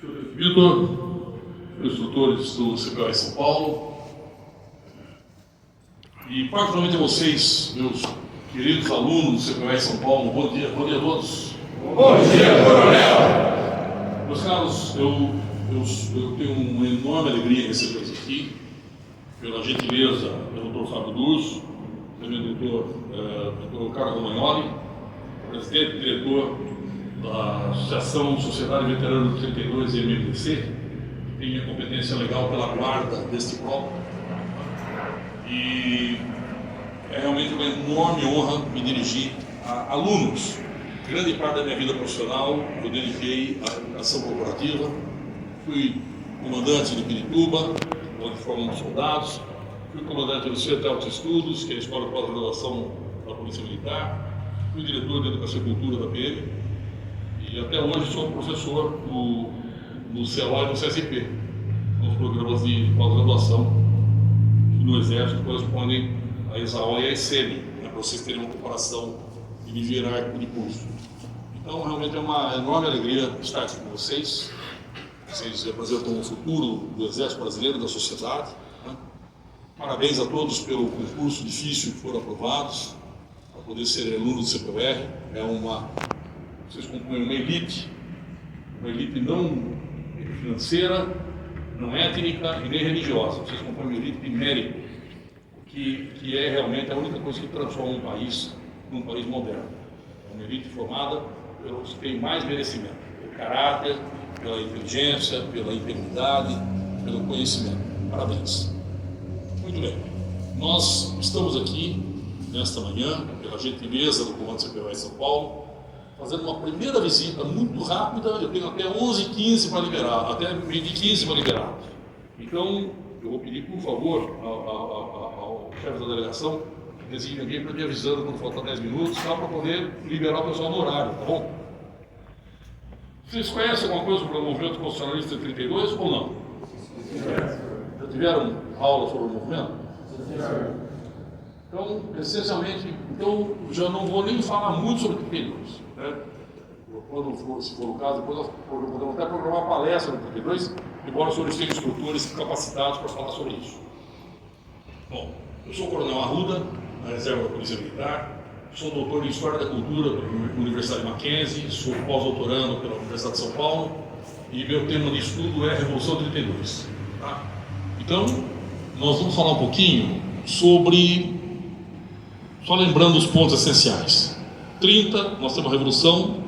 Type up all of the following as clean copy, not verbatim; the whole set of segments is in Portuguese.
Vitor, instrutores do CPOE São Paulo, e particularmente a vocês, meus queridos alunos do CPOE São Paulo, bom dia a todos. Bom dia, coronel! Meus caros, eu tenho uma enorme alegria em recebê-los aqui, pela gentileza do Dr. Fábio Durso, também do Dr. Carlos Romagnoli, presidente e diretor da Associação Sociedade Veterana do 32 e MMDC, que tem a competência legal pela guarda deste bloco. E é realmente uma enorme honra me dirigir a alunos. Grande parte da minha vida profissional eu dediquei à educação corporativa. Fui comandante de Pirituba, onde formamos soldados. Fui comandante do Centro de Altos Estudos, que é a Escola de Pós-Graduação da Polícia Militar. Fui diretor de Educação e Cultura da PM. E até hoje sou professor no CELO e no CSP, nos programas de pós-graduação no Exército, que correspondem à ESAO e à ESEMI, para vocês terem uma comparação de nível hierárquico de curso. Então, realmente é uma enorme alegria estar aqui com vocês. Vocês representam o futuro do Exército Brasileiro, da sociedade. Né? Parabéns a todos pelo concurso difícil que foram aprovados, para poder serem alunos do CPUR. Vocês compõem uma elite não financeira, não étnica e nem religiosa. Vocês compõem uma elite de mérito, que é realmente a única coisa que transforma um país num país moderno. É uma elite formada pelos que têm mais merecimento, pelo caráter, pela inteligência, pela integridade, pelo conhecimento. Parabéns. Muito bem. Nós estamos aqui, nesta manhã, pela gentileza do Comando CPUR São Paulo, fazendo uma primeira visita muito rápida. Eu tenho até 11h15 para liberar, até 20h15 para liberar. Então, eu vou pedir, por favor, ao chefe da delegação que designe alguém para me avisando quando faltar 10 minutos, tá, para poder liberar o pessoal no horário, tá bom? Vocês conhecem alguma coisa sobre o movimento constitucionalista de 32 ou não? Já tiveram aula sobre o movimento? Então, essencialmente, já não vou nem falar muito sobre 32. Né? Se for o caso, depois nós podemos até programar uma palestra no 32, embora os senhores tenham instrutores capacitados para falar sobre isso. Bom, eu sou o Coronel Arruda, na reserva da Polícia Militar, sou doutor em História da Cultura pela Universidade de Mackenzie, sou pós-doutorando pela Universidade de São Paulo e meu tema de estudo é a Revolução 32. Tá? Então, nós vamos falar um pouquinho sobre, só lembrando os pontos essenciais. 30, nós temos a Revolução,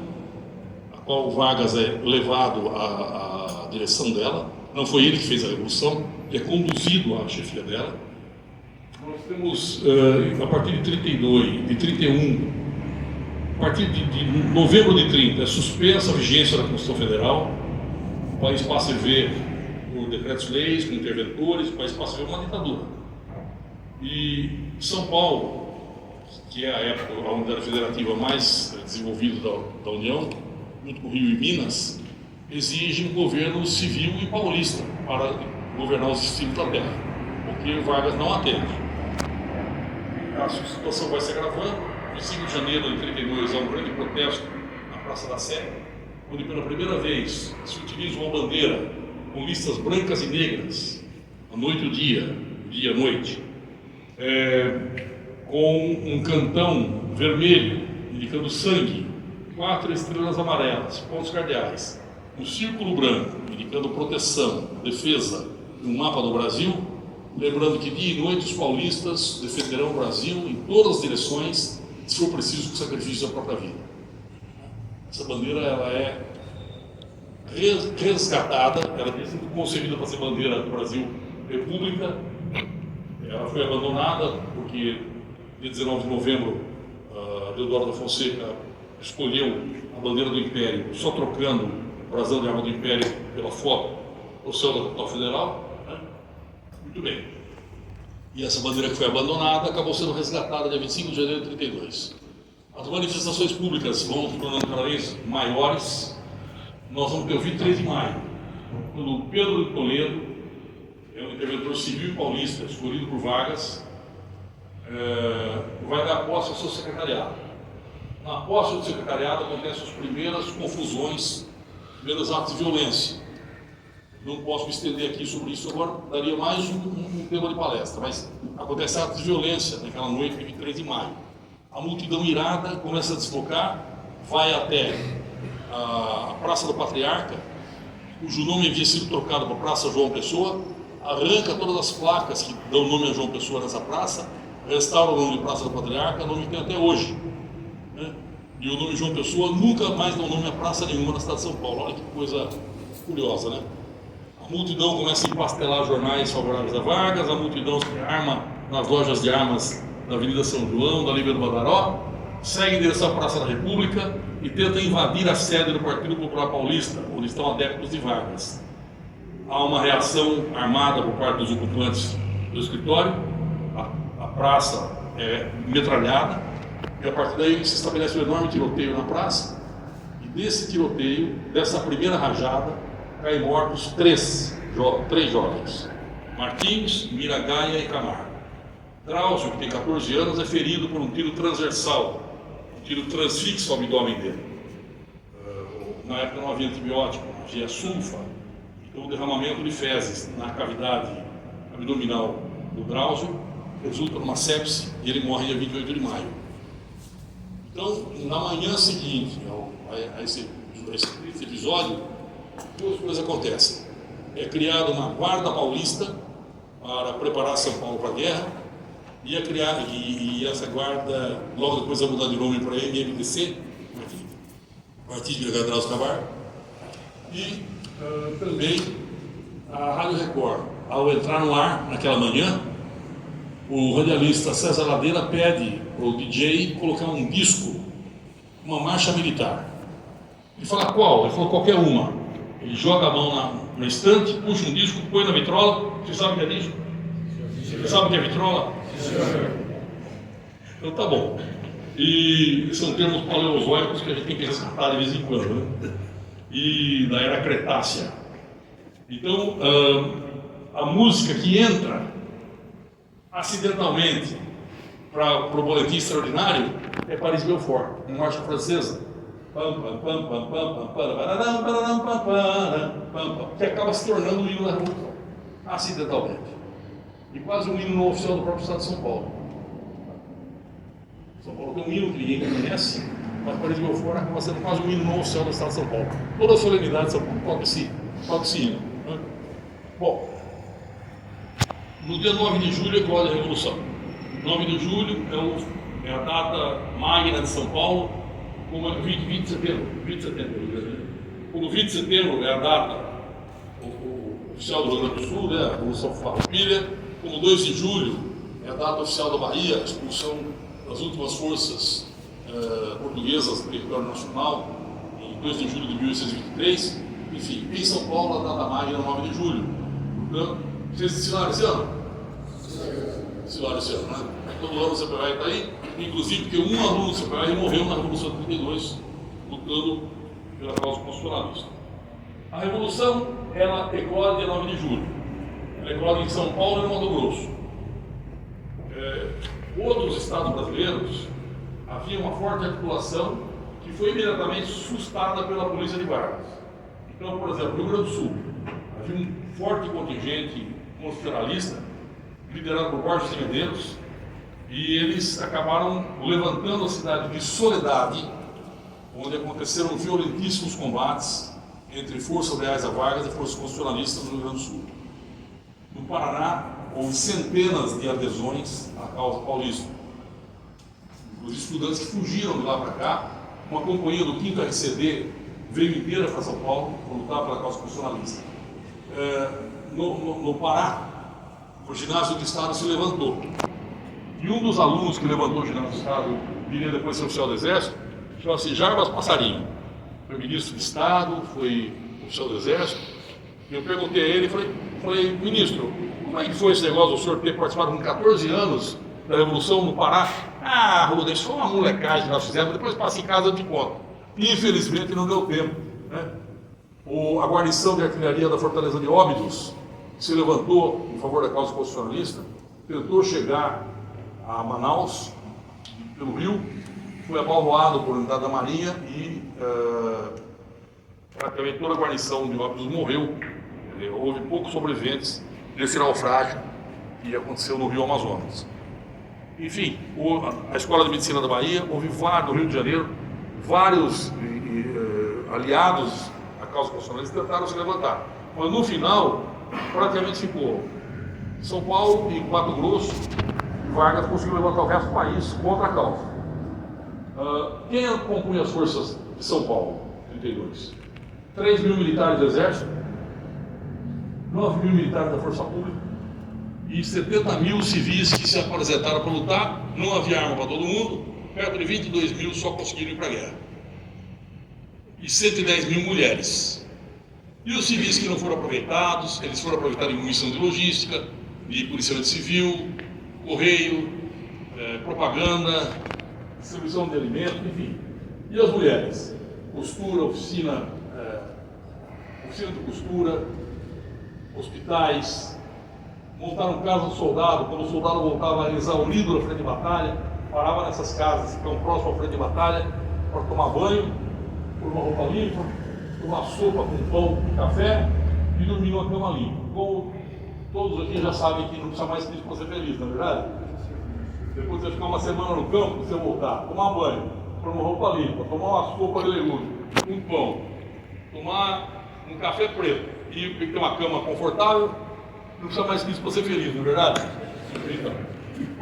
a qual o Vargas é levado à direção dela. Não foi ele que fez a Revolução, ele é conduzido à chefia dela. Nós temos, a partir de 32, de 31, a partir de novembro de 30, é suspensa a vigência da Constituição Federal. O país passa a viver por decretos-leis, com interventores, o país passa a viver uma ditadura. E São Paulo, que é a época, a unidade federativa mais desenvolvida da União, junto com o Rio e Minas, exige um governo civil e paulista para governar os estilos da terra, porque o Vargas não atende. A situação vai se agravando. 25 de janeiro de 32 há um grande protesto na Praça da Sé, onde pela primeira vez se utiliza uma bandeira com listas brancas e negras, a noite e o dia e a noite, com um cantão vermelho indicando sangue, 4 estrelas amarelas, pontos cardeais, um círculo branco indicando proteção, defesa e um mapa do Brasil, lembrando que dia e noite os paulistas defenderão o Brasil em todas as direções, se for preciso, com sacrifício da própria vida. Essa bandeira ela é resgatada, ela tem sido concebida para ser bandeira do Brasil República. Ela foi abandonada porque, dia 19 de novembro, Deodoro da Fonseca escolheu a bandeira do Império, só trocando o brasão de arma do Império pela foto do céu da capital federal. Né? Muito bem. E essa bandeira que foi abandonada acabou sendo resgatada dia 25 de janeiro de 32. As manifestações públicas vão se tornando cada vez maiores. Nós vamos ter o 23 de maio, quando Pedro de Toledo, é um interventor civil paulista, escolhido por Vargas, vai dar posse ao seu secretariado. Na posse do secretariado acontecem as primeiras confusões, primeiros atos de violência. Não posso me estender aqui sobre isso agora, daria mais um tema de palestra, mas acontece atos de violência naquela noite de 23 de maio. A multidão irada começa a deslocar, vai até a Praça do Patriarca, cujo nome havia sido trocado para Praça João Pessoa, arranca todas as placas que dão nome a João Pessoa nessa praça, restaura o nome de Praça do Patriarca, nome que tem até hoje, né? E o nome João Pessoa nunca mais dá nome a praça nenhuma na cidade de São Paulo. Olha que coisa curiosa, né? A multidão começa a empastelar jornais favoráveis a Vargas, a multidão se arma nas lojas de armas da Avenida São João, da Líbia do Badaró, segue em direção à Praça da República e tenta invadir a sede do Partido Popular Paulista, onde estão adeptos de Vargas. Há uma reação armada por parte dos ocupantes do escritório, a praça é metralhada, e a partir daí se estabelece um enorme tiroteio na praça, e desse tiroteio, dessa primeira rajada, caem mortos três jovens: Martins, Miragaia e Camargo. Drauzio, que tem 14 anos, é ferido por um tiro transversal, um tiro transfixo ao abdômen dele. Na época não havia antibiótico, havia sulfa, então o derramamento de fezes na cavidade abdominal do Drauzio resulta numa sepse e ele morre dia 28 de maio. Então, na manhã seguinte a esse episódio, duas coisas acontecem. É criada uma guarda paulista para preparar São Paulo para a guerra, e essa guarda logo depois vai mudar de nome para MMDC, Martins de Drauzio Camargo, e também a Rádio Record, ao entrar no ar naquela manhã, o radialista César Ladeira pede para o DJ colocar um disco, uma marcha militar. Ele fala qual? Ele falou qualquer uma. Ele joga a mão na estante, puxa um disco, põe na vitrola. Você sabe o que é disco? Você sabe o que é vitrola? Então tá bom. E são termos paleozoicos que a gente tem que resgatar de vez em quando, né? E da era Cretácea. Então, a música que entra acidentalmente para o boletim extraordinário é Paris Belfort, uma marcha francesa, que acaba se tornando o hino da Revolução, acidentalmente, e quase um hino não oficial do próprio estado de São Paulo. São Paulo tem um hino que ninguém conhece, mas Paris Belfort acaba sendo quase um hino não oficial do estado de São Paulo. Toda a solenidade de São Paulo toca esse hino, né? Bom, no dia 9 de julho eclode a Revolução. 9 de julho é a data magna de São Paulo, como 20 de setembro. Como 20 de setembro é a data oficial do Rio Grande do Sul, né, a Revolução Farroupilha. Como 2 de julho é a data oficial da Bahia, a expulsão das últimas forças portuguesas do território nacional, em 2 de julho de 1823. Enfim, em São Paulo a data magna é 9 de julho. Portanto, vocês ensinaram esse ano? Ensinaram esse ano, né? Todo ano o CPI está aí, inclusive porque um aluno do CPI morreu na Revolução de 32, lutando pela causa constitucionalista. A Revolução, ela eclode dia 9 de julho. Ela eclode em São Paulo e no Mato Grosso. Outros estados brasileiros, havia uma forte articulação que foi imediatamente suscitada pela polícia de Vargas. Então, por exemplo, no Rio Grande do Sul, havia um forte contingente constitucionalista, liderado por Borges de Medeiros, e eles acabaram levantando a cidade de Soledade, onde aconteceram violentíssimos combates entre forças leais a Vargas e forças constitucionalistas no Rio Grande do Sul. No Paraná, houve centenas de adesões à causa paulista. Os estudantes que fugiram de lá para cá, uma companhia do 5º RCD veio inteira para São Paulo para lutar pela causa constitucionalista. No Pará, o ginásio do Estado se levantou. E um dos alunos que levantou o ginásio do Estado, viria depois ser oficial do Exército, chama-se Jarbas Passarinho. Foi ministro de Estado, foi oficial do Exército. E eu perguntei a ele, falei, ministro, como é que foi esse negócio do senhor ter participado com 14 anos da Revolução no Pará? Ah, Ruda, isso foi uma molecagem que nós fizemos, depois passa em casa de conta. E infelizmente não deu tempo, né? A guarnição de artilharia da Fortaleza de Óbidos se levantou em favor da causa constitucionalista, tentou chegar a Manaus, pelo rio, foi abalroado por unidade da Marinha e praticamente toda a guarnição de Óbidos morreu houve poucos sobreviventes desse naufrágio que aconteceu no Rio Amazonas. Enfim, a Escola de Medicina da Bahia, houve no Rio de Janeiro, vários aliados à causa constitucionalista tentaram se levantar. Mas no final, praticamente ficou São Paulo e Mato Grosso. Vargas conseguiu levantar o resto do país contra a causa. Quem compunha as forças de São Paulo, 32? 3 mil militares do Exército, 9 mil militares da Força Pública e 70 mil civis que se apresentaram para lutar. Não havia arma para todo mundo, perto de 22 mil só conseguiram ir para a guerra. E 110 mil mulheres. E os civis que não foram aproveitados, eles foram aproveitados em missão de logística, de policiamento civil, correio, propaganda, distribuição de alimentos, enfim. E as mulheres? Costura, oficina de costura, hospitais, montaram casas do soldado. Quando o soldado voltava exaurido da frente de batalha, parava nessas casas que estão próximas à frente de batalha para tomar banho, por uma roupa limpa, tomar sopa com pão e café e dormir numa cama limpa. Como todos aqui já sabem que não precisa mais disso para ser feliz, não é verdade? Depois de você ficar uma semana no campo, você voltar, tomar banho, pôr uma roupa limpa, tomar uma sopa de legumes, um pão, tomar um café preto e ter uma cama confortável, não precisa mais disso para ser feliz, não é verdade? Então,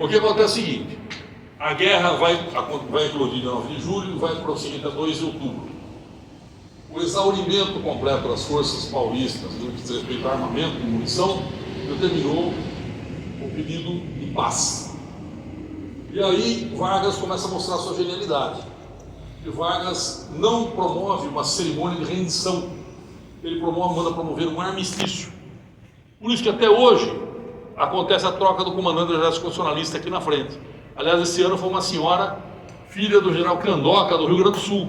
o que acontece é o seguinte: a guerra vai eclodir dia 9 de julho e vai prosseguir até 2 de outubro. O exaurimento completo das forças paulistas no que diz respeito a armamento e munição determinou o pedido de paz. E aí Vargas começa a mostrar sua genialidade. E Vargas não promove uma cerimônia de rendição, ele manda promover um armistício. Por isso que até hoje acontece a troca do comandante do Exército Constitucionalista aqui na frente. Aliás, esse ano foi uma senhora, filha do general Candoca, do Rio Grande do Sul.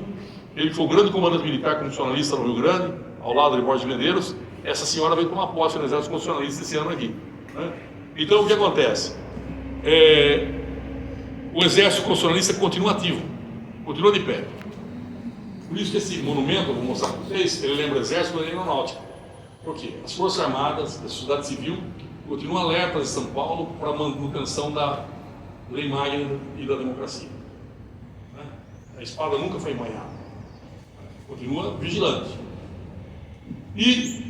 Ele foi o grande comandante militar constitucionalista no Rio Grande, ao lado de Borges de Medeiros. Essa senhora veio tomar posse no Exército Constitucionalista esse ano aqui, né? Então o que acontece? O Exército Constitucionalista continua ativo, continua de pé. Por isso que esse monumento, eu vou mostrar para vocês, ele lembra o Exército e lembra a Aeronáutica. Por quê? As Forças Armadas, a sociedade civil, continuam alertas em São Paulo para a manutenção da lei magna e da democracia. A espada nunca foi embainhada. Continua vigilante. E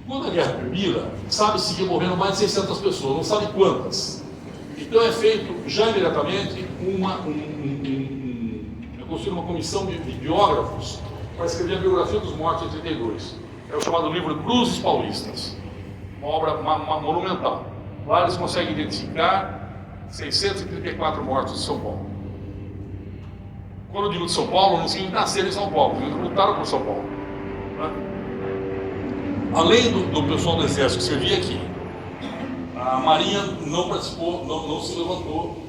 quando a guerra termina, sabe-se que morreram mais de 600 pessoas, não sabe quantas. Então é feito já imediatamente construir uma comissão de biógrafos para escrever a biografia dos mortos em 32. É o chamado livro Cruzes Paulistas, uma obra monumental. Lá eles conseguem identificar 634 mortos de São Paulo. Quando eu digo de São Paulo, não significa nascer em São Paulo, eles lutaram por São Paulo, né? Além do pessoal do Exército que servia aqui, a Marinha não participou, não se levantou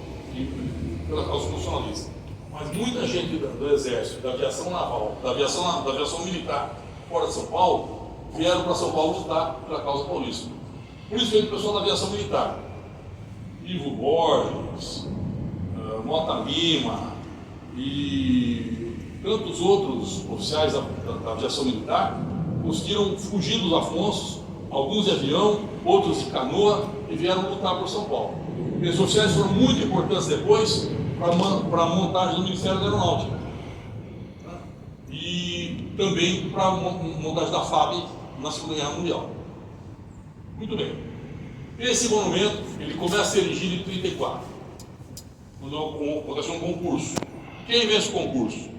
pela causa constitucionalista. Mas muita gente do Exército, da aviação naval, da aviação militar fora de São Paulo, vieram para São Paulo lutar pela causa paulista. Por isso veio o pessoal da aviação militar. Ivo Borges, Mota Lima e tantos outros oficiais da aviação militar conseguiram fugir dos Afonsos, alguns de avião, outros de canoa, e vieram lutar por São Paulo. E esses oficiais foram muito importantes depois para a montagem do Ministério da Aeronáutica, né? E também para a montagem da FAB na Segunda Guerra Mundial. Muito bem. Esse monumento ele começa a ser erigido em 1934, quando aconteceu um concurso. Quem vence o concurso?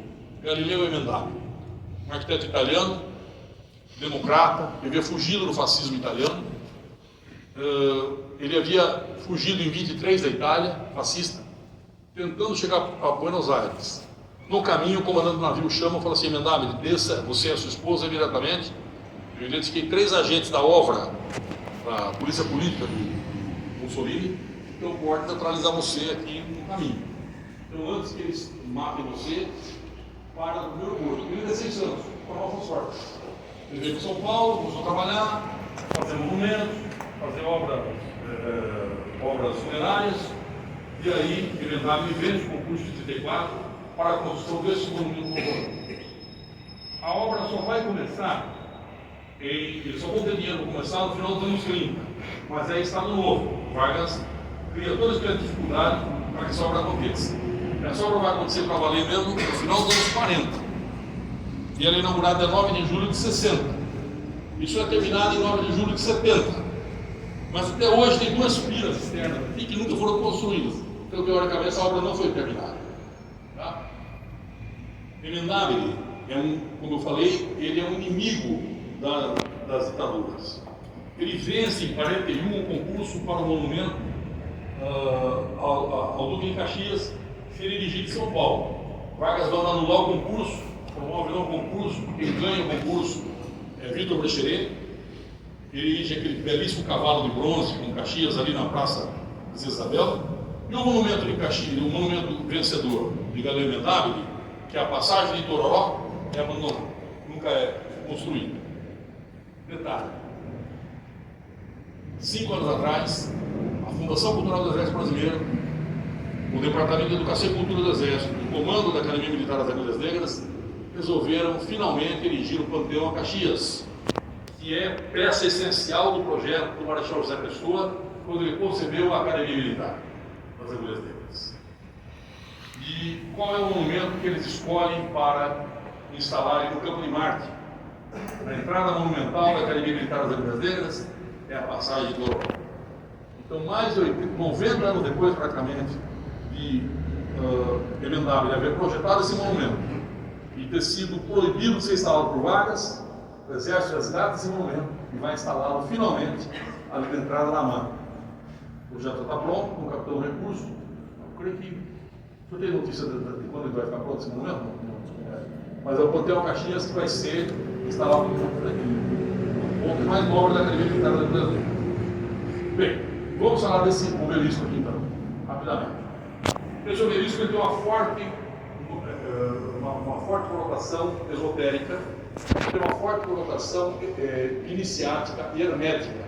Galileu Emendato, um arquiteto italiano, democrata, ele havia fugido do fascismo italiano. Ele havia fugido em 23 da Itália, fascista, tentando chegar a Buenos Aires. No caminho, o comandante do navio chama e fala assim: Emendato, desça, você e a sua esposa imediatamente. Eu identifiquei 3 agentes da OVRA, da Polícia Política de Mussolini, que eu posso neutralizar você aqui no caminho. Então, antes que eles matem você, para no primeiro curso. Ele tem 6 anos, com a nossa sorte. Ele veio para São Paulo, começou a trabalhar, fazer monumentos, fazer obras funerárias, e aí, ele vence o concurso de 34 para a construção desse monumento colorado. A obra só vai começar Eles só vão ter dinheiro para começar no final dos anos 30, mas aí está no novo. Vargas cria toda essa dificuldade para que essa obra aconteça. Essa obra vai acontecer para valer mesmo no final dos anos 40. E ela é inaugurada em 9 de julho de 60. Isso é terminado em 9 de julho de 70. Mas até hoje tem 2 piras externas aqui que nunca foram construídas. Então, teoricamente, essa obra não foi terminada. Tá? Emendabile como eu falei, ele é um inimigo das ditaduras. Ele vence em 41 um concurso para o monumento ao Duque de Caxias, Fererigi de São Paulo. Vargas vai anular o concurso, promove um concurso, quem ganha o concurso é Vitor Brecheret. Ele erige aquele belíssimo cavalo de bronze com Caxias ali na Praça de Isabel. E o monumento de Caxias, o monumento vencedor de Galileu Emendabile, que é a passagem de Itororó, é abandonado, nunca é construído. Detalhe: 5 anos atrás, a Fundação Cultural do Exército Brasileiro, o Departamento de Educação e Cultura do Exército, o comando da Academia Militar das Agulhas Negras, resolveram finalmente erigir o Panteão a Caxias, que é peça essencial do projeto do Marechal José Pessoa, quando ele concebeu a Academia Militar das Agulhas Negras. E qual é o monumento que eles escolhem para instalarem no Campo de Marte? Na entrada monumental da Academia Militar das Agulhas Negras é a passagem de Itororó. Então, mais de 90 anos depois, praticamente, de Emendabile haver projetado esse monumento e ter sido proibido de ser instalado por Vargas, o Exército resgata esse monumento e vai instalá-lo finalmente ali na entrada da mata. O projeto está pronto, com o capitão recurso. Eu creio que... O senhor tem notícia de quando ele vai ficar pronto esse monumento? Mas é o Panteão Caxias que vai ser instalado no ponto mais nobre da Academia Militar da Brasileira. Bem, vamos falar desse obelisco aqui então, rapidamente. Esse obelisco ele tem uma forte conotação esotérica, tem uma forte conotação iniciática e hermética,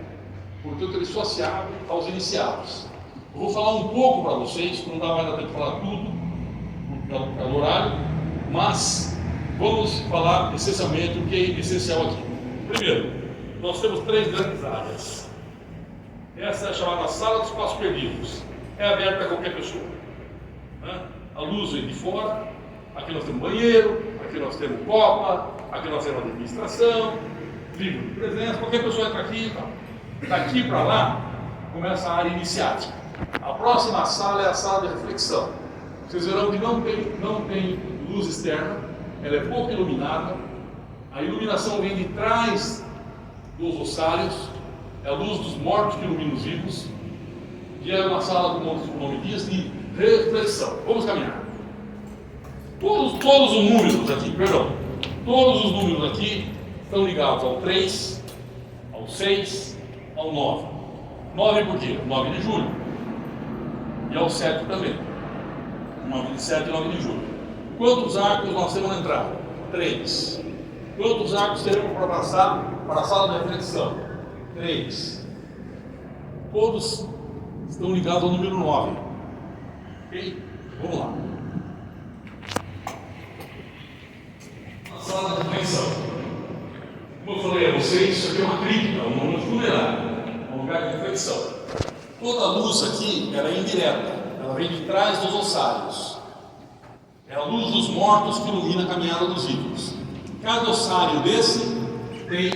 portanto ele só se abre aos iniciados. Eu vou falar um pouco para vocês, não dá mais tempo de falar tudo, por causa do horário, mas vamos falar essencialmente o que é essencial aqui. Primeiro, nós temos 3 grandes áreas. Essa é a chamada Sala dos Passos Perdidos. É aberta a qualquer pessoa. Né? A luz vem de fora. Aqui nós temos banheiro, aqui nós temos copa, aqui nós temos administração, livro de presença. Qualquer pessoa entra aqui e tal. Daqui para lá começa a área iniciática. A próxima sala é a sala de reflexão. Vocês verão que não tem luz externa, ela é pouco iluminada. A iluminação vem de trás dos ossários, é a luz dos mortos que ilumina os vivos, e é uma sala, como o nome diz, de reflexão. Vamos caminhar. Todos os números aqui, todos os números aqui estão ligados ao 3, ao 6, ao 9. 9 por quê? 9 de julho. E ao 7 também. 9 de 7 e 9 de julho. Quantos arcos nós temos na entrada? 3. Quantos arcos teremos para passar para a sala de reflexão? 3. Todos estão ligados ao número 9. Ok? Vamos lá. A sala de reflexão. Como eu falei a vocês, isso aqui é uma crítica, um momento funerário, um lugar de reflexão. Toda a luz aqui ela é indireta, ela vem de trás dos ossários. É a luz dos mortos que ilumina a caminhada dos vivos. Cada ossário desse tem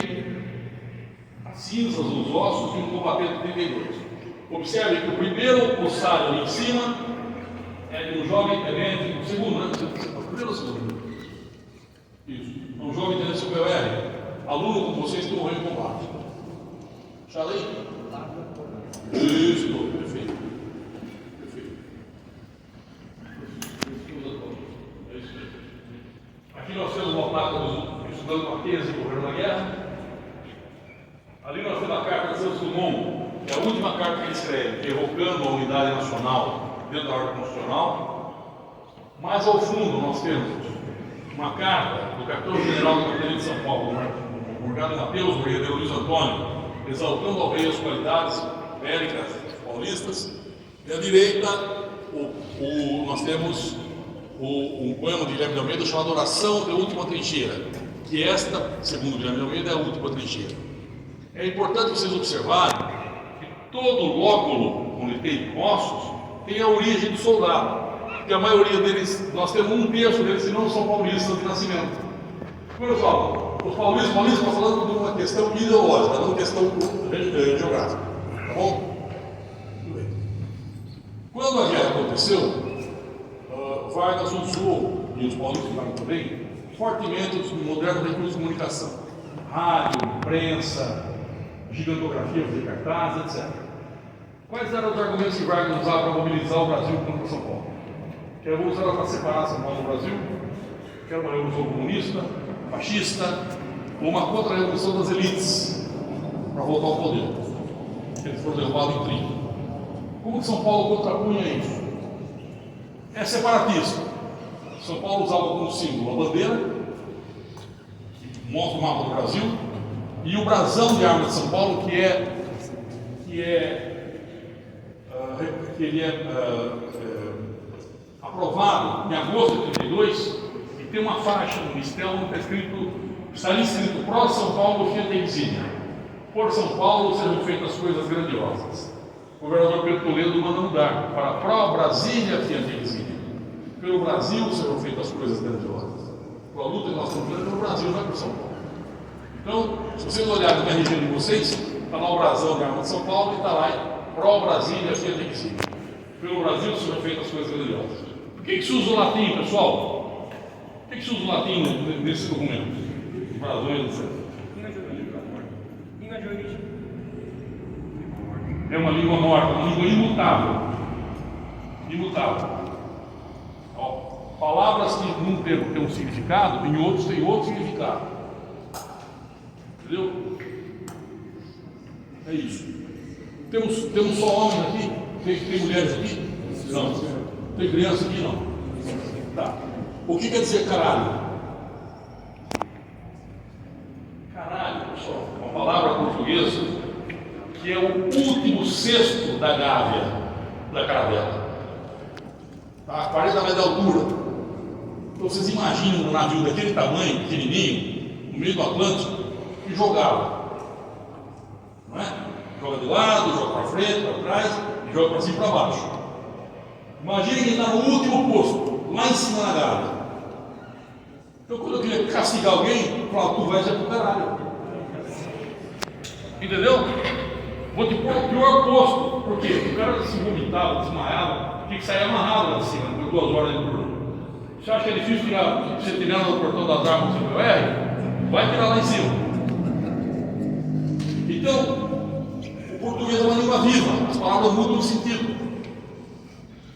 as cinzas, os ossos de um combatente 32. Observe que o primeiro ossário ali em cima é de um jovem tenente, o segundo, né? O primeiro ou o segundo? Isso. É um jovem tenente superior, aluno como vocês que morreu em combate. Chalei? Isso, perfeito. Perfeito. É isso mesmo. Aqui nós temos uma placa dos estudantes Mackenzie que morreram na guerra. Ali nós temos a carta de Santos Dumont, que é a última carta que ele escreve, evocando a unidade nacional dentro da ordem constitucional. Mais ao fundo nós temos uma carta do capitão-general da Companhia de São Paulo, Morgado Mateus, brigadeiro Luiz Antônio, exaltando ao rei as qualidades bélicas paulistas. E à direita nós temos um poema de Guilherme de Almeida chamado Oração da Última Trincheira. que esta, segundo o Guilherme Almeida, é a última trincheira. É importante vocês observarem que todo lóculo onde tem ossos tem a origem do soldado, porque a maioria deles, nós temos um terço deles que não são paulistas de nascimento. Pessoal, os paulistas estão falando de uma questão ideológica, não uma questão geográfica, tá bom? Muito bem. Quando a guerra aconteceu, Vargas usou, e os paulistas usaram também, fortemente os modernos recursos de comunicação, rádio, imprensa, gigantografia, fazer cartazes, etc. Quais eram os argumentos que Vargas usava para mobilizar o Brasil contra São Paulo? Que a revolução era para separar São Paulo do Brasil, que era uma revolução comunista, fascista, ou uma contra-revolução das elites, para voltar ao poder. Eles foram derrubados em 30. Como que São Paulo contrapunha isso? É separatista. São Paulo usava como símbolo a bandeira, que mostra o mapa do Brasil, e o brasão de armas de São Paulo, que ele é aprovado em agosto de 32, e tem uma faixa no mistel onde está ali escrito pró São Paulo, fiat exília. Por São Paulo serão feitas coisas grandiosas. O governador Pedro Toledo manda mudar para pró Brasília, fiat exília. Pelo Brasil serão feitas coisas grandiosas. A luta que nós estamos fazendo pelo Brasil, não é por São Paulo. Então, se vocês olharem na região de vocês, está lá o brasão de arma de São Paulo e está lá pró Brasília, fiat exília. Pelo Brasil serão feitas coisas grandiosas. Por que se usa o latim, pessoal? Por que se usa o latim nesse documento? Os brasões, etc. Língua de origem. É uma língua morta, uma língua imutável. Imutável. Ó, palavras que num termo têm um significado, em outros têm outro significado. Entendeu? É isso. Temos só homens aqui? Tem mulheres aqui? Não. Tem criança aqui? Não. Tá. O que quer dizer caralho? Caralho, pessoal, é uma palavra portuguesa que é o último cesto da gávea da caravela. Tá? 40 metros de altura. Então vocês imaginam um navio daquele tamanho, pequenininho, no meio do Atlântico, e jogava. Não é? Joga de lado, joga para frente, para trás, e joga para cima e para baixo. Imagina que está no último posto, lá em cima da gávea. Então quando eu queria castigar alguém, eu falava, tu vai já pro caralho. Entendeu? Vou te pôr no pior posto. Por quê? O cara se vomitava, desmaiava, tinha que sair amarrado lá de cima, por 2 horas de turno. Você acha que é difícil você tirar no portão das armas do CPR? Vai tirar lá em cima. Então, o português é uma língua viva, as palavras mudam de sentido.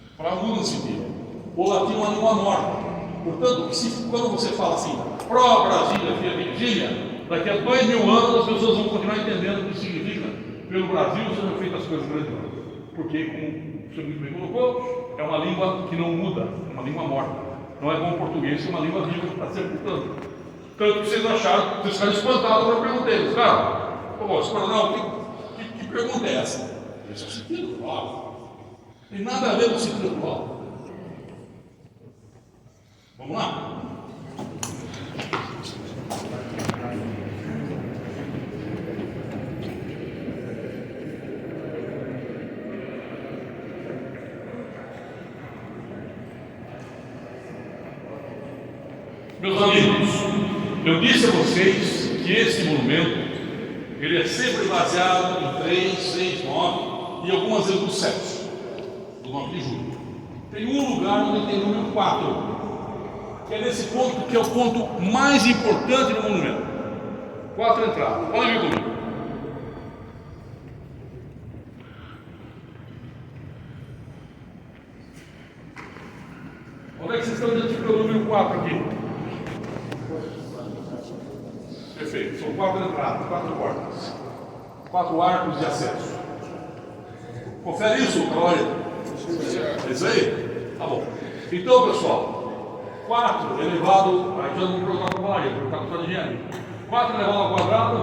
As palavras mudam de sentido. O latim é uma língua morta. Portanto, quando você fala assim, pró-Brasília, fiat exília, daqui a 2000 anos as pessoas vão continuar entendendo o que significa pelo Brasil serão feitas coisas grandiosas. Porque, como o senhor muito bem colocou, é uma língua que não muda, é uma língua morta. Não é como o português, é uma língua viva que está sempre lutando. Tanto que vocês acharam, vocês ficaram espantados quando eu perguntei. Eles, cara, você falou, não, que pergunta é essa? Esse é o sentido atual. Tem nada a ver com o sentido atual. Vamos lá? Meus amigos, eu disse a vocês que esse monumento ele é sempre baseado em 3, 6, 9 e algumas vezes no 7 do 9 de julho. Tem um lugar onde tem o número 4, que é nesse ponto que é o ponto mais importante do monumento. 4 entradas. Podem vir comigo. Onde é que vocês estão identificando o número 4 aqui? Perfeito. São 4 entradas, 4 portas, 4 arcos de acesso. Confere isso, Carolina? É isso aí? Tá bom. Então, pessoal, 4 elevado, aí já não vou perguntar para a Maria, vou perguntar para a engenharia. 4 elevado ao quadrado?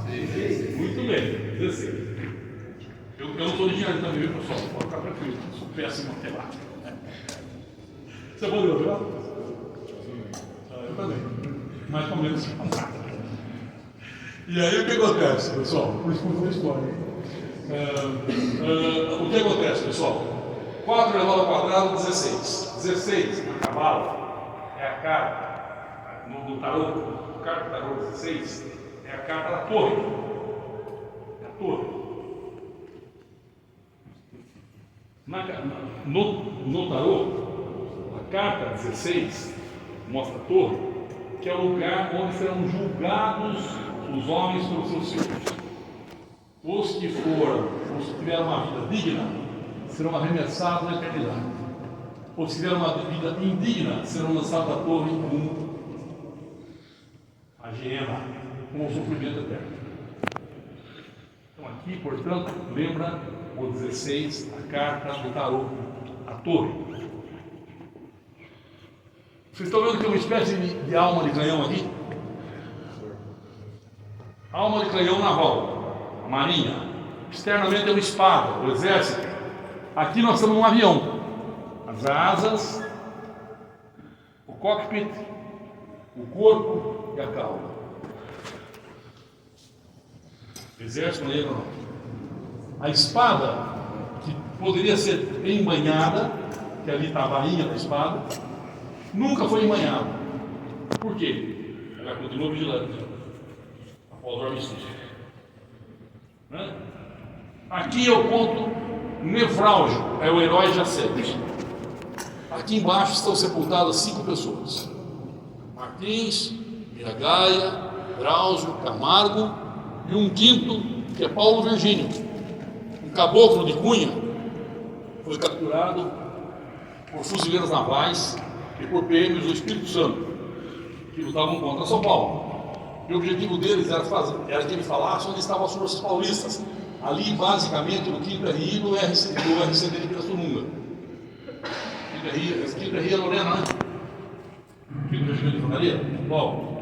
16. Muito bem, 16. Eu não sou engenheiro também, viu, pessoal? Pode ficar tranquilo, sou péssimo matemática. Você pode ouvir lá? Eu também. mais ou menos. E aí o que acontece, pessoal? Por isso contou a história. O que acontece, pessoal? 4 elevado ao quadrado, 16. 16, na cabala, é a carta, no tarô, o carta do tarô 16, é a carta da torre. É a torre. No tarô, a carta 16 mostra a torre, que é o lugar onde serão julgados os homens pelos seus filhos. Os que tiveram uma vida digna, serão arremessados na eternidade. Os que tiveram uma vida indigna, serão lançados da torre como a hiena, com o sofrimento eterno. Então aqui, portanto, lembra o 16, a carta do tarô, a torre. Vocês estão vendo que tem uma espécie de alma de canhão aqui? Alma de canhão naval, a marinha. Externamente é uma espada, o exército. Aqui nós estamos num avião. As asas, o cockpit, o corpo e a cauda. Exército negro não. A espada, que poderia ser embanhada, que ali está a varinha da espada, nunca foi embanhada. Por quê? Ela continua vigilante após o armistício. Né? Aqui é o ponto nevrálgico, é o herói Jacete. Aqui embaixo estão sepultadas 5 pessoas: Martins, Miragaia, Drauzio, Camargo e um quinto, que é Paulo Virgínio, um caboclo de Cunha. Foi capturado por fuzileiros navais e por PMs do Espírito Santo, que lutavam contra São Paulo. E o objetivo deles era que ele falasse onde estavam as forças paulistas, ali basicamente no 5º RI e no RCD de Pirassununga. 5º RI é Lorena, né? 5º Regimento de Infantaria? Logo.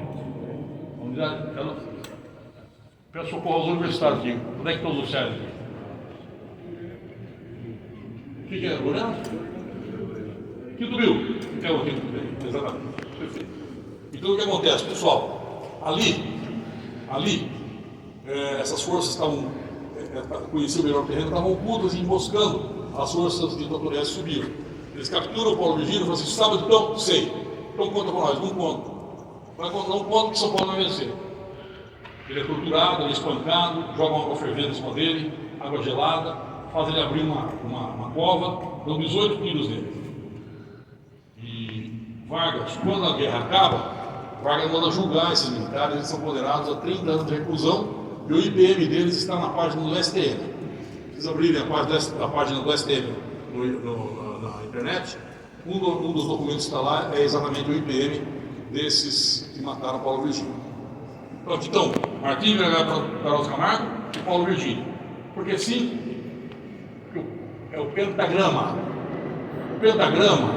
Peço socorro aos universitários aqui. Onde é que estão os oficiais aqui? O que é? Lorena? Quinto Rio. É o Quinto Rio, exatamente. Perfeito. Então o que acontece, pessoal? Ali, essas forças estavam, conheciam melhor o terreno, estavam ocultas e emboscando as forças de Dr. S. subiram. Eles capturam o Paulo Virgínio e falam assim: sábado então, sei. Então conta para nós, não conta. Não conta que São Paulo vai vencer. Ele é torturado, ele é espancado, jogam água fervendo em cima dele, água gelada, fazem ele abrir uma cova, dão 18 tiros nele. E Vargas, quando a guerra acaba, Vargas manda julgar esses militares, eles são condenados a 30 anos de reclusão e o IPM deles está na página do STM. Se vocês abrirem a página do STM na internet, um dos documentos que está lá é exatamente o IPM desses que mataram Paulo Virgínio. Então, Martim Carlos Camargo e Paulo Virgínio. Porque sim, é o pentagrama. O pentagrama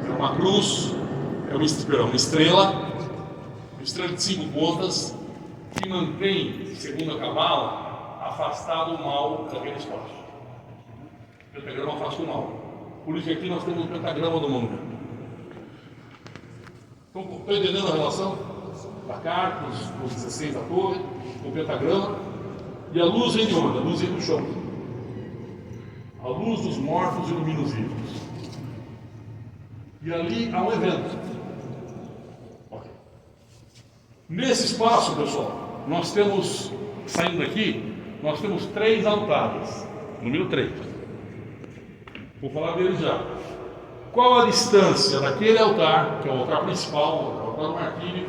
é uma cruz, é uma estrela de 5 pontas, que mantém, segundo a cabala, afastado o mal daquele espaço. O pentagrama afasta o mal. Por isso que aqui nós temos o pentagrama do monumento. Então, estou entendendo a relação da carta, os 16 da torre, o pentagrama, e a luz vem de onde? A luz vem do chão. A luz dos mortos ilumina os vivos. E ali há um evento. Okay. Nesse espaço, pessoal, nós temos, saindo daqui, nós temos 3 altares. Número 3. Vou falar deles já. Qual a distância daquele altar, que é o altar principal, o altar do Martírio,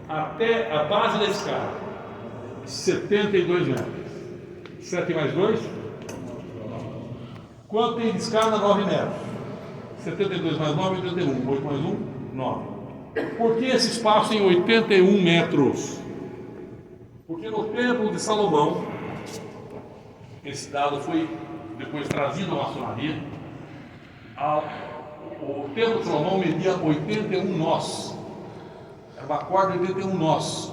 até a base da escada? 72 metros. 7 mais 2? Quanto tem de escada? 9 metros. 72 mais 9, 81. 8 mais 1, 9. Por que esse espaço tem 81 metros? Porque no Templo de Salomão, esse dado foi depois trazido à maçonaria, o Templo de Salomão media 81 nós. Era uma corda de 81 nós.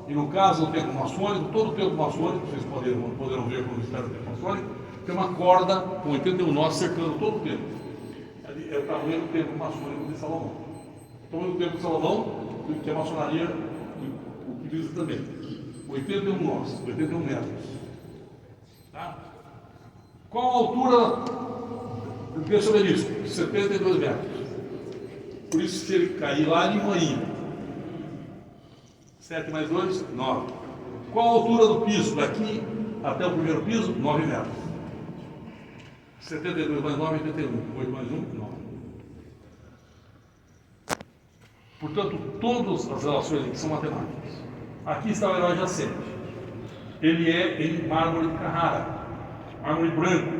E no caso do templo maçônico, todo o templo maçônico, vocês poderão ver quando estiver no templo maçônico, tem uma corda com 81 nós cercando todo o templo. É o tamanho do templo maçônico de Salomão. O tamanho do templo de Salomão que a maçonaria utiliza também. 81 nós, 81 metros. Tá? Qual a altura desse obelisco? 72 metros. Por isso, se ele cair lá de manhã, 7 mais 2, 9. Qual a altura do piso? Daqui até o primeiro piso, 9 metros. 72 mais 9, 81. 8 mais 1, 9. Portanto, todas as relações aqui são matemáticas. Aqui está o herói jacente. Ele é em mármore de Carrara, mármore branco.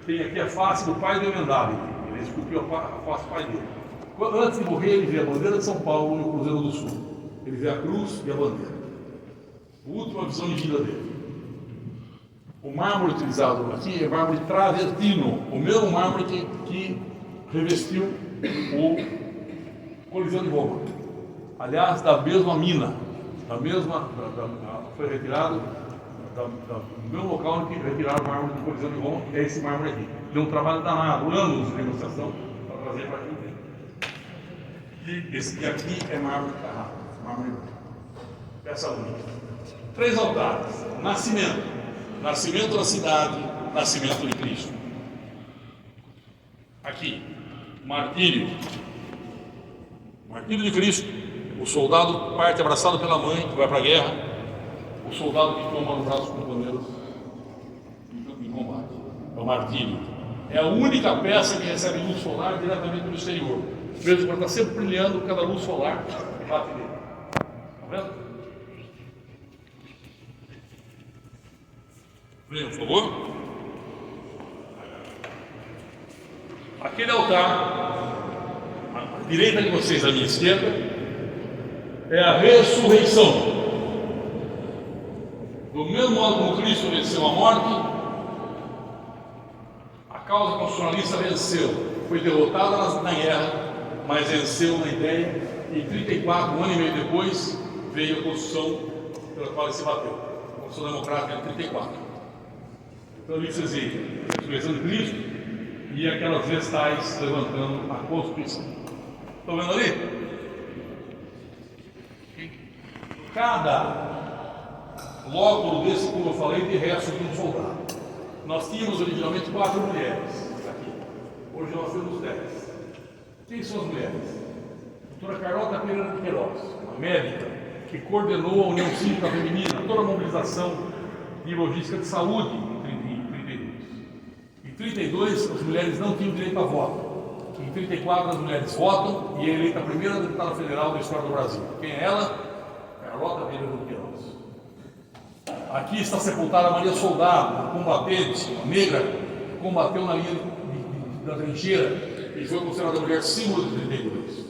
Tem aqui a face do pai do Emendável. Ele esculpiu a face do pai dele. Antes de morrer, ele vê a bandeira de São Paulo e o Cruzeiro do Sul. Ele vê a cruz e a bandeira. A última visão de vida dele. O mármore utilizado aqui é mármore travertino, o mesmo mármore que revestiu o Coliseu de Roma. Aliás, da mesma mina, foi retirado do mesmo local em que retiraram o mármore do Coliseu de Roma, que é esse mármore aqui. Deu um trabalho danado, anos de negociação para trazer para aqui. E esse aqui é mármore de Carrara, mármore branco. Peça única. 3 altares. Nascimento da cidade, nascimento de Cristo. Aqui, martírio. Martírio de Cristo. O soldado parte abraçado pela mãe, que vai para a guerra. O soldado que toma no braço dos companheiros em combate. É o martírio. É a única peça que recebe luz solar diretamente do exterior. Mesmo quando está sempre brilhando, cada luz solar bate nele. Está vendo? Venham, por favor. Aquele altar, à direita de vocês, à minha esquerda, é a ressurreição. Do mesmo modo como Cristo venceu a morte, a causa constitucionalista venceu. Foi derrotada na guerra, mas venceu na ideia. E em 34, um ano e meio depois, veio a Constituição pela qual ele se bateu. A Constituição Democrática de 34. Então ali vocês veem a ressurreição de Cristo e aquelas vestais levantando a Constituição. Estão vendo ali? Cada lóbulo desse, como eu falei, tem restos de um soldado. Nós tínhamos originalmente 4 mulheres aqui. Hoje nós temos 10. Quem são as mulheres? A doutora Carlota Pereira de Queiroz, uma médica que coordenou a União Cívica Feminina, toda a mobilização de logística de saúde em 32. Em 32, as mulheres não tinham direito a voto. Em 34, as mulheres votam e é eleita a primeira deputada federal da história do Brasil. Quem é ela? Carlota Pereira de Queiroz. Aqui está sepultada Maria Soldado, uma combatente, uma negra, que combateu na linha da trincheira e foi considerada a mulher símbolo de 32.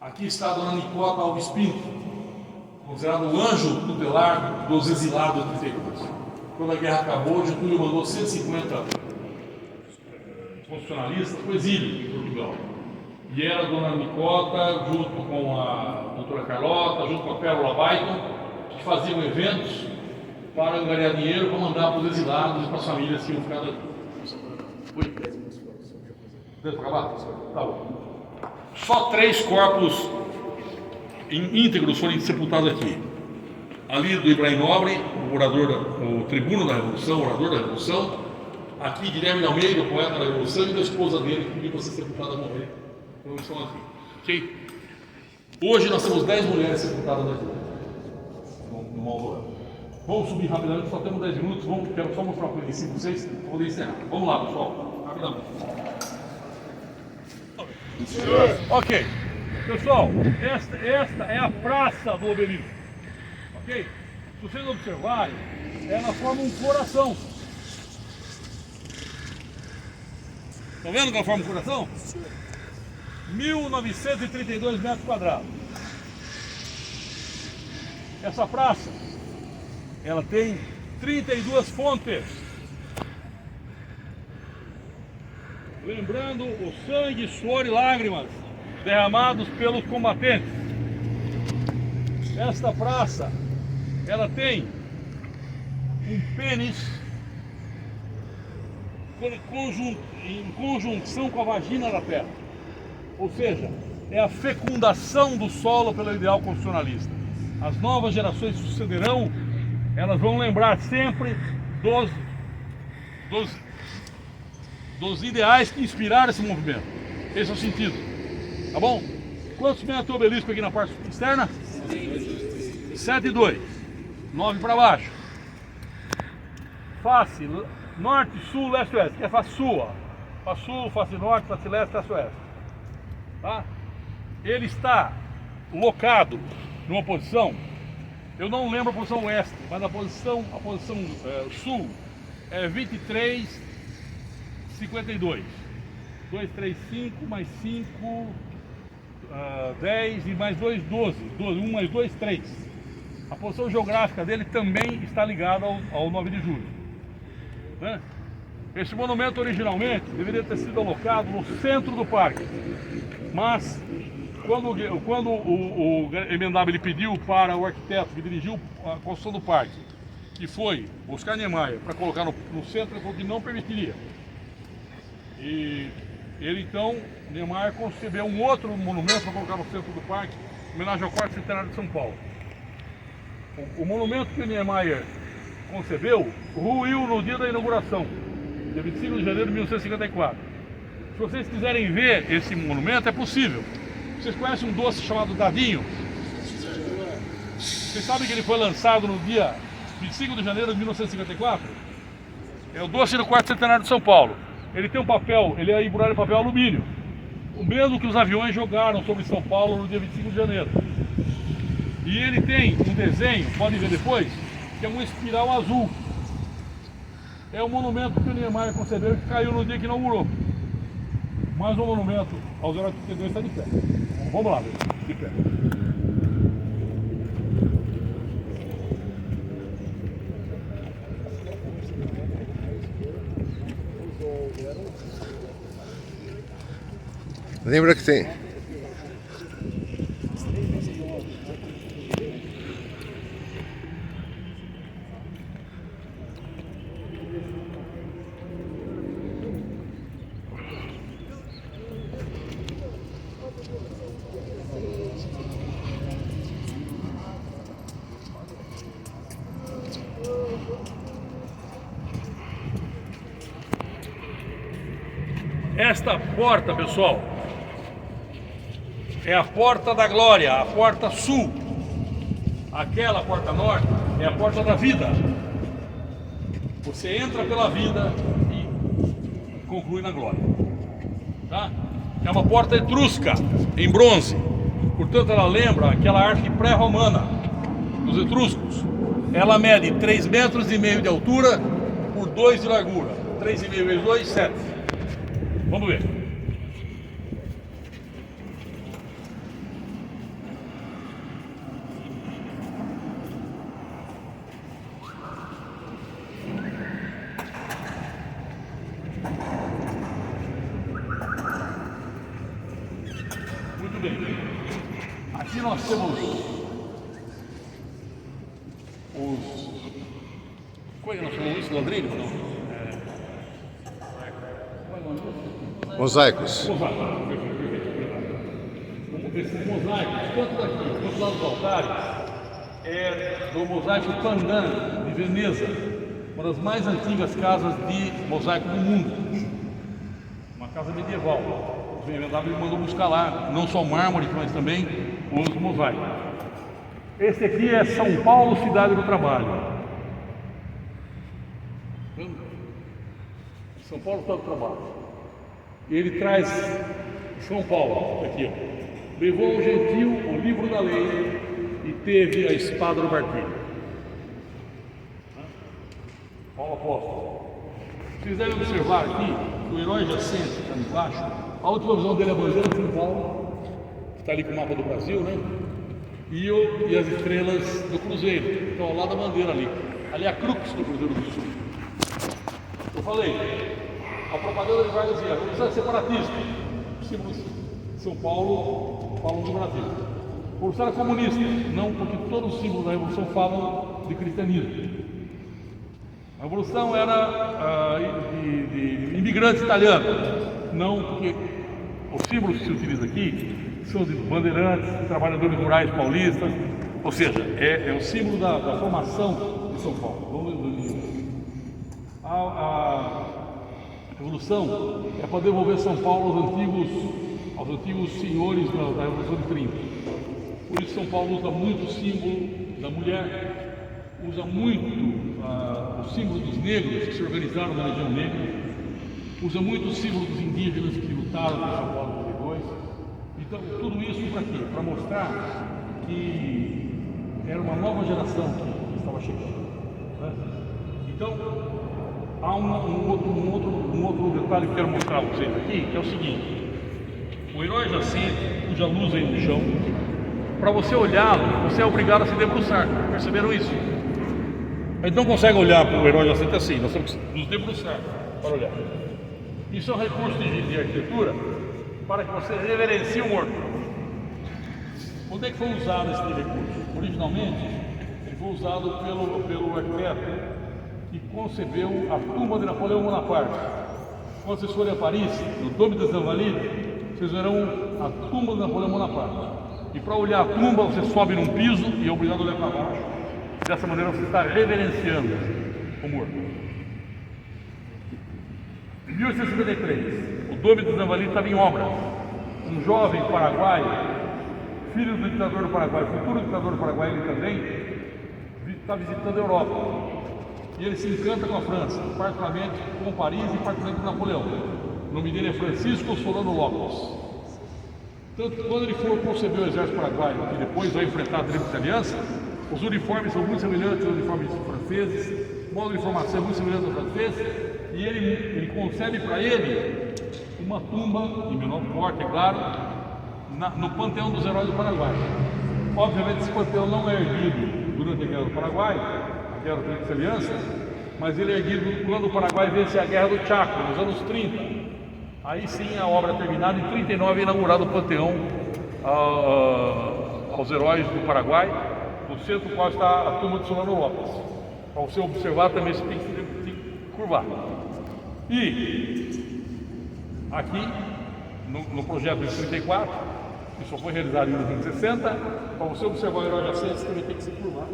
Aqui está a dona Nicota Alves Pinto, considerado o anjo tutelar dos exilados de 32. Quando a guerra acabou, Getúlio mandou 150 constitucionalistas para o exílio em Portugal. E era a dona Nicota, junto com a doutora Carlota, junto com a Pérola Baiton, que faziam eventos para angariar dinheiro para mandar para os exilados e para as famílias que iam ficar aqui. Oi? Deu para acabar? Tá bom. Só 3 corpos íntegros foram sepultados aqui. Ali do Ibrahim Nobre, o tribuno da Revolução, o orador da Revolução. Aqui Guilherme de Almeida, o poeta da Revolução, e da esposa dele, que pediu para ser sepultada a morrer. Então eles estão aqui. Ok? Hoje nós temos 10 mulheres sepultadas aqui, no Maldoa. Vamos subir rapidamente, só temos 10 minutos. Quero só mostrar uma coisa em 5, 6 para poder encerrar. Vamos lá, pessoal, rapidamente. Ok, pessoal, esta é a praça do obelisco. Ok? Se vocês observarem, ela forma um coração. Estão vendo que ela forma um coração? 1932 metros quadrados. Essa praça, ela tem 32 fontes. Lembrando o sangue, suor e lágrimas derramados pelos combatentes. Esta praça, ela tem um pênis em conjunção com a vagina da terra. Ou seja, é a fecundação do solo pelo ideal constitucionalista. As novas gerações que sucederão, elas vão lembrar sempre dos ideais que inspiraram esse movimento. Esse é o sentido. Tá bom? Quantos metros o obelisco aqui na parte externa? 7 e 2. 9 para baixo. Face norte, sul, leste, oeste. Que é face sul, ó. Face sul, face norte, face leste, face oeste. Tá? Ele está locado numa posição, eu não lembro a posição oeste, mas a posição sul é 23,52. 235 mais 5, 10 e mais 2, 12. 1 mais 2, 3. A posição geográfica dele também está ligada ao 9 de julho. Né? Esse monumento originalmente deveria ter sido alocado no centro do parque, mas quando o MNW ele pediu para o arquiteto que dirigiu a construção do parque, que foi Oscar Niemeyer, para colocar no centro, ele falou que não permitiria. E ele então, Niemeyer concebeu um outro monumento para colocar no centro do parque, em homenagem ao quarto centenário de São Paulo. O monumento que o Niemeyer concebeu ruiu no dia da inauguração, dia 25 de janeiro de 1954. Se vocês quiserem ver esse monumento, é possível. Vocês conhecem um doce chamado Dadinho? Vocês sabem que ele foi lançado no dia 25 de janeiro de 1954? É o doce do quarto centenário de São Paulo. Ele tem um papel, ele é embrulhado em papel alumínio, o mesmo que os aviões jogaram sobre São Paulo no dia 25 de janeiro. E ele tem um desenho, podem ver depois, que é uma espiral azul. É o monumento que o Niemeyer concebeu e que caiu no dia que inaugurou. Mais um monumento aos heróis do 32 está de pé. Vamos lá, de pé. Lembra que tem. Esta porta, pessoal, é a porta da glória, a porta sul. Aquela porta norte é a porta da vida. Você entra pela vida e conclui na glória. Tá? É uma porta etrusca, em bronze. Portanto, ela lembra aquela arte pré-romana dos etruscos. Ela mede 3,5 metros de altura por 2 de largura. 3,5 vezes 2, 7. Vamos ver. Muito bem. Aqui nós temos os... Como é que nós chamamos isso? Ladrilhos? Não? Mosaicos. Esses mosaicos, tanto daqui quanto lá dos altares, é do mosaico Pandan, de Veneza, uma das mais antigas casas de mosaico do mundo. Uma casa medieval. O BMW mandou buscar lá, não só o mármore, mas também os mosaicos. Esse aqui é São Paulo, cidade do trabalho. São Paulo, cidade do trabalho. Ele traz São Paulo, aqui ó. Levou ao gentil o livro da lei e teve a espada no martírio. Paulo Apóstolo. Se vocês devem observar aqui, o herói jacente que está embaixo, a última visão dele é a bandeira de São Paulo, que está ali com o mapa do Brasil, né? E as estrelas do Cruzeiro, estão ao lado da bandeira ali. Ali é a crux do Cruzeiro do Sul. Eu falei, a propaganda de Vargas dizia, não precisa ser separatista. Símbolos de São Paulo falam do Brasil. Por ser comunista, não, porque todos os símbolos da Revolução falam de cristianismo. A Revolução era de imigrantes italianos, não porque os símbolos que se utilizam aqui são de bandeirantes, trabalhadores rurais paulistas, ou seja, é o símbolo da formação de São Paulo. A Revolução é para devolver São Paulo aos antigos senhores da Revolução de 30. Por isso São Paulo usa muito o símbolo da mulher, usa muito o símbolo dos negros que se organizaram na Legião Negra, usa muito o símbolo dos indígenas que lutaram por São Paulo em 32. Então, tudo isso para quê? Para mostrar que era uma nova geração que estava chegando, né? Então, há um outro detalhe que eu quero mostrar a vocês aqui, que é o seguinte: o herói Jacinto, cuja luz aí no chão, para você olhá-lo, você é obrigado a se debruçar. Perceberam isso? A gente não consegue olhar para o herói Jacinto assim, nós temos que nos debruçar para olhar. Isso é um recurso de arquitetura para que você reverencie o morto. Onde é que foi usado esse recurso? Originalmente, ele foi usado pelo arquiteto que concebeu a tumba de Napoleão Bonaparte. Quando vocês forem a Paris, no Dôme des Invalides, vocês verão a tumba de Napoleão Bonaparte. E para olhar a tumba, você sobe num piso e é obrigado a olhar para baixo. Dessa maneira você está reverenciando o morto. Em 1853, o Dôme des Invalides estava em obra. Um jovem paraguaio, filho do ditador do Paraguai, futuro ditador do Paraguai, ele também está visitando a Europa. E ele se encanta com a França, particularmente com Paris e particularmente com Napoleão. O nome dele é Francisco Solano Lopes. Tanto que quando ele for conceber o exército paraguaio, que depois vai enfrentar a Tríplice Aliança, os uniformes são muito semelhantes aos uniformes franceses, o modo de formação é muito semelhante ao francês, e ele concebe para ele uma tumba, em menor porte, é claro, no Panteão dos Heróis do Paraguai. Obviamente esse panteão não é erguido durante a Guerra do Paraguai, a Guerra da Tríplice Aliança, mas ele é erguido quando o Paraguai vence a Guerra do Chaco, nos anos 30. Aí sim a obra terminada, em 39 é inaugurado o Panteão aos Heróis do Paraguai, no centro do qual está a tumba de Solano Lopes. Para você observar também você tem que se curvar. E aqui, no projeto de 34, que só foi realizado em 1960, para você observar o herói Jacinto, você também tem que se curvar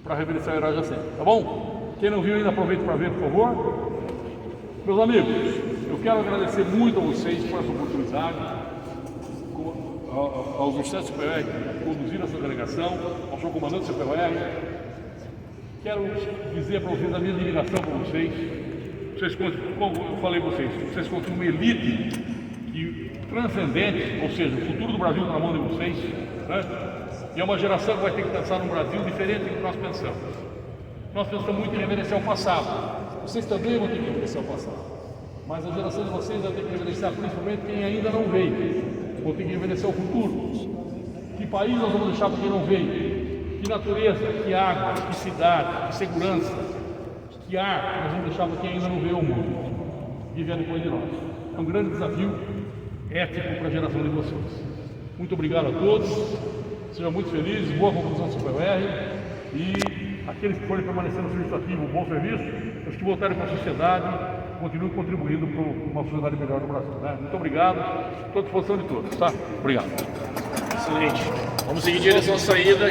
para reverenciar o herói Jacinto, tá bom? Quem não viu ainda, aproveita para ver, por favor. Meus amigos, eu quero agradecer muito a vocês por essa oportunidade, aos oficiais do CPR que conduziram essa delegação, ao seu comandante do CPR. Quero dizer para vocês a minha admiração por vocês. Vocês, como eu falei para vocês contam uma elite transcendente, ou seja, o futuro do Brasil está na mão de vocês, né? E é uma geração que vai ter que pensar num Brasil diferente do que nós pensamos. Nós pensamos muito em reverenciar o passado. Vocês também vão ter que reverenciar o passado. Mas a geração de vocês vai ter que reverenciar principalmente quem ainda não veio. Vão ter que reverenciar o futuro. Que país nós vamos deixar para quem não veio? Que natureza, que água, que cidade, que segurança, que ar nós vamos deixar para quem ainda não veio ao mundo e vier depois de nós. É um grande desafio ético para a geração de vocês. Muito obrigado a todos. Sejam muito felizes, boa conclusão do CPR e aqueles que forem permanecer no serviço ativo, bom serviço, os que voltarem para a sociedade, continuem contribuindo para uma sociedade melhor no Brasil, né? Muito obrigado, estou à disposição de todos, tá? Obrigado. Excelente. Vamos seguir em direção à saída.